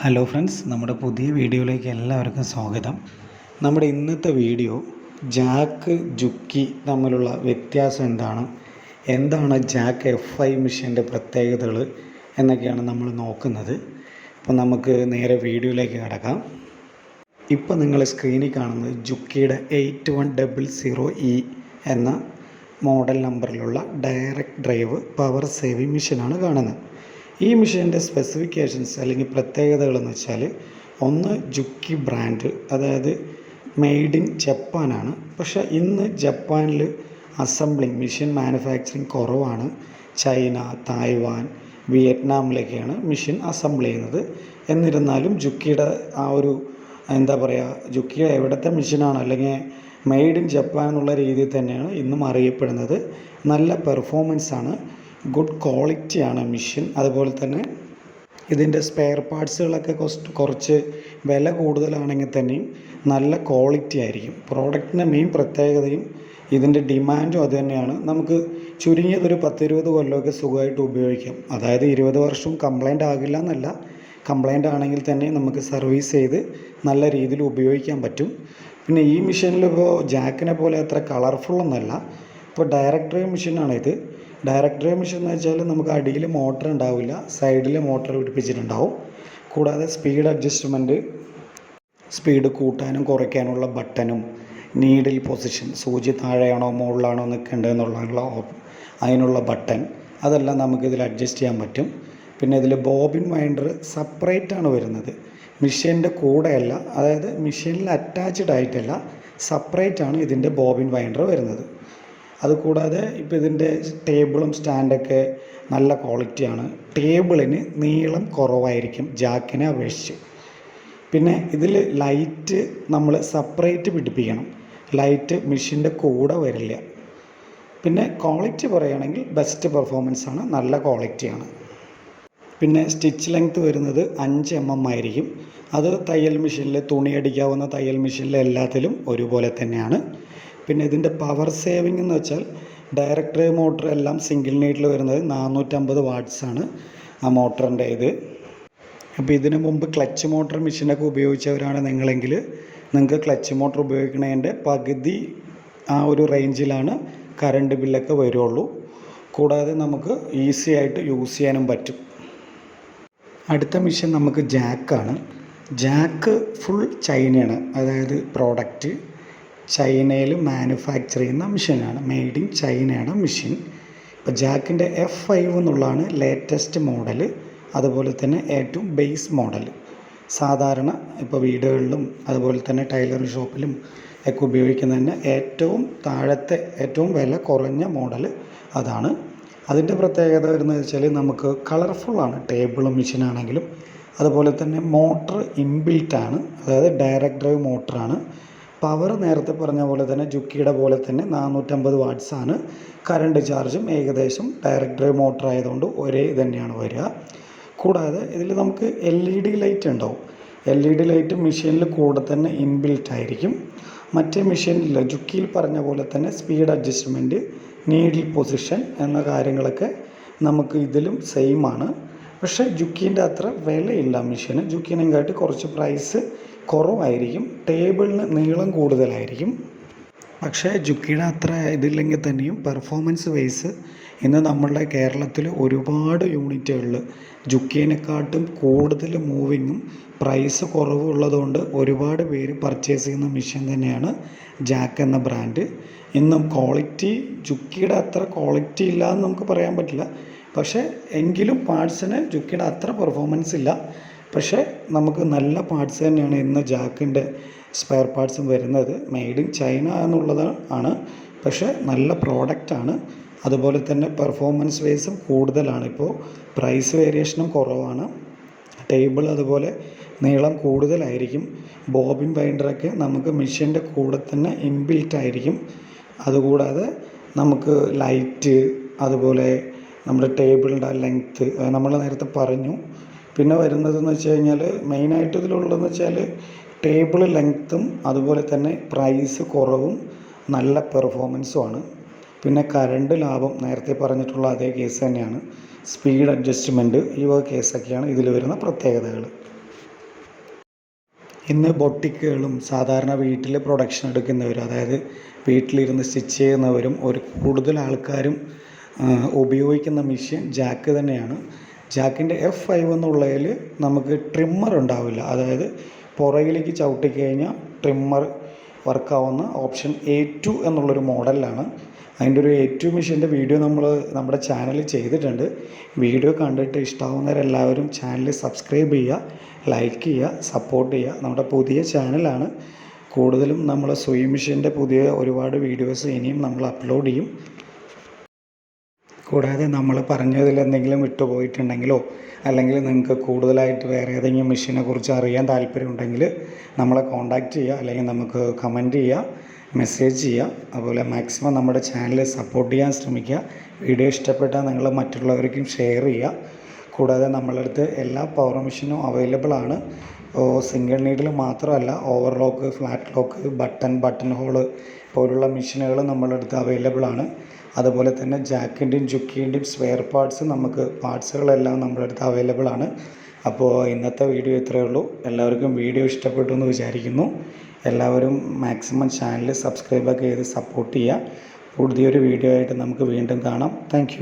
Hello friends, നമ്മുടെ പുതിയ വീഡിയോയിലേക്ക് എല്ലാവർക്കും സ്വാഗതം. നമ്മുടെ ഇന്നത്തെ വീഡിയോ ജാക്ക് ജുക്കി തമ്മിലുള്ള വ്യത്യാസം എന്താണ് ജാക്ക് F5 മെഷീൻ്റെ പ്രത്യേകതകൾ എന്നൊക്കെയാണ് നമ്മൾ നോക്കുന്നത്. അപ്പോൾ നമുക്ക് നേരെ വീഡിയോയിലേക്ക് കടക്കാം. ഇപ്പോൾ നിങ്ങൾ സ്ക്രീനിൽ കാണുന്നത് ജുക്കിയുടെ 8100E എന്ന മോഡൽ നമ്പറിലുള്ള ഡയറക്റ്റ് ഡ്രൈവ് പവർ സേവിങ് മെഷീനാണ് കാണുന്നത്. ഈ മെഷീൻ്റെ സ്പെസിഫിക്കേഷൻസ് അല്ലെങ്കിൽ പ്രത്യേകതകളെന്ന് വെച്ചാൽ, ഒന്ന് ജുക്കി ബ്രാൻഡ്, അതായത് മെയ്ഡ് ഇൻ ജപ്പാനാണ്. പക്ഷേ ഇന്ന് ജപ്പാനിൽ അസംബ്ലിങ് മെഷീൻ മാനുഫാക്ചറിങ് കുറവാണ്. ചൈന, തായ്വാൻ, വിയറ്റ്നാമിലൊക്കെയാണ് മെഷീൻ അസംബിൾ ചെയ്യുന്നത്. എന്നിരുന്നാലും ജുക്കിയുടെ ആ ഒരു ജുക്കിയുടെ എവിടുത്തെ മെഷീനാണ് അല്ലെങ്കിൽ മെയ്ഡ് ഇൻ ജപ്പാൻ എന്നുള്ള രീതിയിൽ തന്നെയാണ് ഇന്നും അറിയപ്പെടുന്നത്. നല്ല പെർഫോമൻസാണ്, ഗുഡ് ക്വാളിറ്റിയാണ് മെഷീൻ. അതുപോലെ തന്നെ ഇതിൻ്റെ സ്പെയർ പാർട്സുകളൊക്കെ കുറച്ച് വില കൂടുതലാണെങ്കിൽ തന്നെയും നല്ല ക്വാളിറ്റി ആയിരിക്കും. പ്രോഡക്റ്റിൻ്റെ മെയിൻ പ്രത്യേകതയും ഇതിൻ്റെ ഡിമാൻഡും അതുതന്നെയാണ്. നമുക്ക് ചുരുങ്ങിയതൊരു 10-20 കൊല്ലമൊക്കെ സുഖമായിട്ട് ഉപയോഗിക്കാം. അതായത് 20 വർഷവും കംപ്ലൈൻ്റ് ആകില്ല എന്നല്ല, കംപ്ലൈൻ്റ് ആണെങ്കിൽ തന്നെ നമുക്ക് സർവീസ് ചെയ്ത് നല്ല രീതിയിൽ ഉപയോഗിക്കാൻ പറ്റും. പിന്നെ ഈ മെഷീനിൽ ഇപ്പോൾ ജാക്കിനെ പോലെ അത്ര കളർഫുള്ളൊന്നുമല്ല. ഇപ്പോൾ ഡയറക്റ്റ് ഡ്രൈവ് മെഷീനാണ് ഇത്. ഡയറക്റ്റ് ഡ്രൈവ് മെഷീൻ എന്ന് വെച്ചാൽ നമുക്ക് അടിയിൽ മോട്ടർ ഉണ്ടാവില്ല, സൈഡിൽ മോട്ടർ പിടിപ്പിച്ചിട്ടുണ്ടാവും. കൂടാതെ സ്പീഡ് അഡ്ജസ്റ്റ്മെൻറ്റ്, സ്പീഡ് കൂട്ടാനും കുറയ്ക്കാനുള്ള ബട്ടണും, നീഡിൽ പൊസിഷൻ, സൂചി താഴെയാണോ മുകളിലാണോ നിൽക്കേണ്ടതെന്നുള്ള അതിനുള്ള ബട്ടൺ, അതെല്ലാം നമുക്കിതിൽ അഡ്ജസ്റ്റ് ചെയ്യാൻ പറ്റും. പിന്നെ ഇതിൽ ബോബിൻ വൈൻഡർ സെപ്പറേറ്റ് ആണ് വരുന്നത്, മെഷീൻ്റെ കൂടെയല്ല, അതായത് മെഷീനിൽ അറ്റാച്ച്ഡ് ആയിട്ടല്ല, സെപ്പറേറ്റ് ആണ് ഇതിൻ്റെ ബോബിൻ വൈൻഡർ വരുന്നത്. അതുകൂടാതെ ഇപ്പോൾ ഇതിൻ്റെ ടേബിളും സ്റ്റാൻഡൊക്കെ നല്ല ക്വാളിറ്റിയാണ്. ടേബിളിന് നീളം കുറവായിരിക്കും ജാക്കിനെ അപേക്ഷിച്ച്. പിന്നെ ഇതിൽ ലൈറ്റ് നമ്മൾ സെപ്പറേറ്റ് പിടിപ്പിക്കണം, ലൈറ്റ് മെഷീൻ്റെ കൂടെ വരില്ല. പിന്നെ ക്വാളിറ്റി പറയുകയാണെങ്കിൽ ബെസ്റ്റ് പെർഫോമൻസാണ്, നല്ല ക്വാളിറ്റിയാണ്. പിന്നെ സ്റ്റിച്ച് ലെങ്ത്ത് വരുന്നത് 5 mm ആയിരിക്കും. അത് തയ്യൽ മെഷീനിൽ, തുണി അടിക്കാവുന്ന തയ്യൽ മെഷീനിൽ എല്ലാത്തിലും ഒരുപോലെ തന്നെയാണ്. പിന്നെ ഇതിൻ്റെ പവർ സേവിങ് എന്ന് വെച്ചാൽ, ഡയറക്റ്റ് ഡ്രൈവ് മോട്ടർ എല്ലാം സിംഗിൾ നീഡിൽ വരുന്നത് 450 വാട്ട്സാണ് ആ മോട്ടറിൻ്റെ ഇത്. അപ്പോൾ ഇതിനു മുമ്പ് ക്ലച്ച് മോട്ടർ മെഷീനൊക്കെ ഉപയോഗിച്ചവരാണ് നിങ്ങളെങ്കിൽ, നിങ്ങൾക്ക് ക്ലച്ച് മോട്ടർ ഉപയോഗിക്കുന്നതിൻ്റെ പകുതി ആ ഒരു റേഞ്ചിലാണ് കറണ്ട് ബില്ലൊക്കെ വരുള്ളൂ. കൂടാതെ നമുക്ക് ഈസി ആയിട്ട് യൂസ് ചെയ്യാനും പറ്റും. അടുത്ത മെഷീൻ നമുക്ക് ജാക്കാണ്. ജാക്ക് ഫുൾ ചൈനയാണ്, അതായത് പ്രോഡക്റ്റ് ചൈനയിൽ മാനുഫാക്ചർ ചെയ്യുന്ന മെഷീനാണ്, മെയ്ഡ് ഇൻ ചൈനയാണ് മെഷീൻ. ഇപ്പോൾ ജാക്കിൻ്റെ F5 എന്നുള്ളതാണ് ലേറ്റസ്റ്റ് മോഡൽ. അതുപോലെ തന്നെ ഏറ്റവും ബേസ് മോഡൽ. സാധാരണ ഇപ്പോൾ വീടുകളിലും അതുപോലെ തന്നെ ടൈലറിംഗ് ഷോപ്പിലും ഒക്കെ ഉപയോഗിക്കുന്നതിന് ഏറ്റവും താഴത്തെ, ഏറ്റവും വില കുറഞ്ഞ മോഡൽ അതാണ്. അതിൻ്റെ പ്രത്യേകത വരുന്നത് വെച്ചാൽ, നമുക്ക് കളർഫുള്ളാണ് ടേബിളും മെഷീനാണെങ്കിലും. അതുപോലെ തന്നെ മോട്ടർ ഇൻബിൽറ്റാണ്, അതായത് ഡയറക്റ്റ് ഡ്രൈവ് മോട്ടറാണ്. പവർ നേരത്തെ പറഞ്ഞ പോലെ തന്നെ ജുക്കിയുടെ പോലെ തന്നെ 450 വാട്ട്സാണ്. കറണ്ട് ചാർജും ഏകദേശം ഡയറക്റ്റ് ഡ്രൈവ് മോട്ടർ ആയതുകൊണ്ട് ഒരേ തന്നെയാണ് വരിക. കൂടാതെ ഇതിൽ നമുക്ക് LED ലൈറ്റ് ഉണ്ടാവും. LED ലൈറ്റ് മെഷീനിൽ കൂടെ തന്നെ ഇൻബിൽറ്റ് ആയിരിക്കും. മറ്റേ മെഷീനിൽ ജുക്കിയിൽ പറഞ്ഞ പോലെ തന്നെ സ്പീഡ് അഡ്ജസ്റ്റ്മെൻറ്റ്, നീഡിൽ പൊസിഷൻ എന്ന കാര്യങ്ങളൊക്കെ നമുക്ക് ഇതിലും സെയിം ആണ്. പക്ഷേ ജുക്കീൻ്റെ അത്ര വിലയില്ല മെഷീന്. ജുക്കീനെക്കാട്ടി കുറച്ച് പ്രൈസ് കുറവായിരിക്കും, ടേബിളിന് നീളം കൂടുതലായിരിക്കും. പക്ഷേ ജുക്കിയുടെ അത്ര ഇതില്ലെങ്കിൽ തന്നെയും പെർഫോമൻസ് വൈസ് ഇന്ന് നമ്മളുടെ കേരളത്തിൽ ഒരുപാട് യൂണിറ്റുകളിൽ ജുക്കീനെക്കാട്ടും കൂടുതൽ മൂവിങ്ങും പ്രൈസ് കുറവുള്ളതുകൊണ്ട് ഒരുപാട് പേര് പർച്ചേസ് ചെയ്യുന്ന മെഷീൻ തന്നെയാണ് ജാക്ക് എന്ന ബ്രാൻഡ്. ഇന്നും ക്വാളിറ്റി ജുക്കിയുടെ അത്ര ക്വാളിറ്റി ഇല്ല എന്ന് നമുക്ക് പറയാൻ പറ്റില്ല. പക്ഷേ എങ്കിലും പാർട്സിന് ജുക്കിയുടെ അത്ര പെർഫോമൻസ് ഇല്ല. പക്ഷേ നമുക്ക് നല്ല പാർട്സ് തന്നെയാണ് ഇന്ന് ജാക്കിൻ്റെ സ്പെയർ പാർട്സും വരുന്നത്. മെയ്ഡ് ഇൻ ചൈന എന്നുള്ളതാണ്, പക്ഷേ നല്ല പ്രോഡക്റ്റാണ്. അതുപോലെ തന്നെ പെർഫോമൻസ് വൈസും കൂടുതലാണ്. ഇപ്പോൾ പ്രൈസ് വേരിയേഷനും കുറവാണ്. ടേബിൾ അതുപോലെ നീളം കൂടുതലായിരിക്കും. ബോബിൻ ബൈൻഡറൊക്കെ നമുക്ക് മെഷീൻ്റെ കൂടെ തന്നെ ഇൻബിൽറ്റ് ആയിരിക്കും. അതുകൂടാതെ നമുക്ക് ലൈറ്റ്, അതുപോലെ നമ്മുടെ ടേബിളിൻ്റെ ലെങ്ത്ത് നമ്മൾ നേരത്തെ പറഞ്ഞു. പിന്നെ വരുന്നതെന്ന് വെച്ച് കഴിഞ്ഞാൽ, മെയിനായിട്ട് ഇതിലുള്ളതെന്ന് വെച്ചാൽ ടേബിൾ ലെങ്ത്തും അതുപോലെ തന്നെ പ്രൈസ് കുറവും നല്ല പെർഫോമൻസുമാണ്. പിന്നെ കറണ്ട് ലാഭം നേരത്തെ പറഞ്ഞിട്ടുള്ള അതേ കേസ് തന്നെയാണ്. സ്പീഡ് അഡ്ജസ്റ്റ്മെൻറ്റ്, ഈ വക കേസൊക്കെയാണ് ഇതിൽ വരുന്ന പ്രത്യേകതകൾ. ഇന്ന് ബൊട്ടിക്കുകളും സാധാരണ വീട്ടിൽ പ്രൊഡക്ഷൻ എടുക്കുന്നവരും, അതായത് വീട്ടിലിരുന്ന് സ്റ്റിച്ച് ചെയ്യുന്നവരും കൂടുതൽ ആൾക്കാരും ഉപയോഗിക്കുന്ന മെഷീൻ ജാക്ക് തന്നെയാണ്. ജാക്കിൻ്റെ F5 എന്നുള്ളതിൽ നമുക്ക് ട്രിമ്മർ ഉണ്ടാവില്ല, അതായത് പുറകിലേക്ക് ചവിട്ടിക്കഴിഞ്ഞാൽ ട്രിമ്മർ വർക്കാവുന്ന ഓപ്ഷൻ A2 എന്നുള്ളൊരു മോഡലിലാണ്. അതിൻ്റെ ഒരു A2 മെഷീൻ്റെ വീഡിയോ നമ്മുടെ ചാനലിൽ ചെയ്തിട്ടുണ്ട്. വീഡിയോ കണ്ടിട്ട് ഇഷ്ടമാവുന്നവരെല്ലാവരും ചാനൽ സബ്സ്ക്രൈബ് ചെയ്യുക, ലൈക്ക് ചെയ്യുക, സപ്പോർട്ട് ചെയ്യുക. നമ്മുടെ പുതിയ ചാനലാണ്. കൂടുതലും നമ്മൾ സൂയി മെഷീൻ്റെ പുതിയ ഒരുപാട് വീഡിയോസ് ഇനിയും നമ്മൾ അപ്ലോഡ് ചെയ്യും. കൂടാതെ നമ്മൾ പറഞ്ഞതിൽ എന്തെങ്കിലും വിട്ടുപോയിട്ടുണ്ടെങ്കിലോ അല്ലെങ്കിൽ നിങ്ങൾക്ക് കൂടുതലായിട്ട് വേറെ ഏതെങ്കിലും മെഷീനെ കുറിച്ച് അറിയാൻ താല്പര്യമുണ്ടെങ്കിൽ നമ്മളെ കോൺടാക്റ്റ് ചെയ്യുക, അല്ലെങ്കിൽ നമുക്ക് കമൻറ്റ് ചെയ്യുക, മെസ്സേജ് ചെയ്യുക. അതുപോലെ മാക്സിമം നമ്മുടെ ചാനൽ സപ്പോർട്ട് ചെയ്യാൻ ശ്രമിക്കുക. വീഡിയോ ഇഷ്ടപ്പെട്ടാൽ നിങ്ങൾ മറ്റുള്ളവർക്കും ഷെയർ ചെയ്യുക. കൂടാതെ നമ്മളുടെ അടുത്ത് എല്ലാ പവർ മെഷീനും അവൈലബിൾ ആണ്. സിംഗിൾ നീഡിൽ മാത്രമല്ല, overlock, flat lock, button hall പോലുള്ള മെഷീനുകൾ നമ്മളുടെ അടുത്ത് അവൈലബിൾ ആണ്. അതുപോലെ തന്നെ ജാക്കിൻ്റെയും ജുക്കിൻ്റെയും സ്പെയർ പാർട്സുകളെല്ലാം നമ്മുടെ അടുത്ത് അവൈലബിൾ ആണ്. അപ്പോൾ ഇന്നത്തെ വീഡിയോ ഇത്രയേ ഉള്ളൂ. എല്ലാവർക്കും വീഡിയോ ഇഷ്ടപ്പെട്ടു എന്ന് വിചാരിക്കുന്നു. എല്ലാവരും മാക്സിമം ചാനൽ സബ്സ്ക്രൈബൊക്കെ ചെയ്ത് സപ്പോർട്ട് ചെയ്യുക. പുതിയൊരു വീഡിയോ ആയിട്ട് നമുക്ക് വീണ്ടും കാണാം. താങ്ക്